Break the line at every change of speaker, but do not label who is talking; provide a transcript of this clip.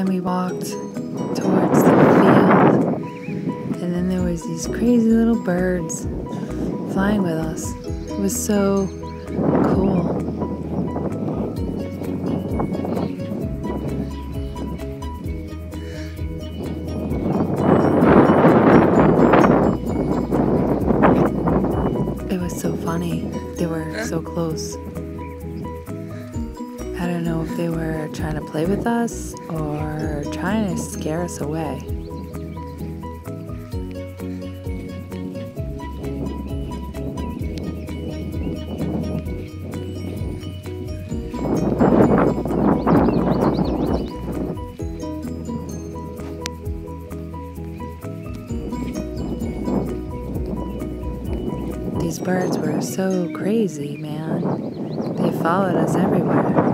then we walked towards the field, and then there was these crazy little birds flying with us. It was so cool. It was so funny. They were so close. I don't know if they were trying to play with us or trying to scare us away. These birds were so crazy, man. They followed us everywhere.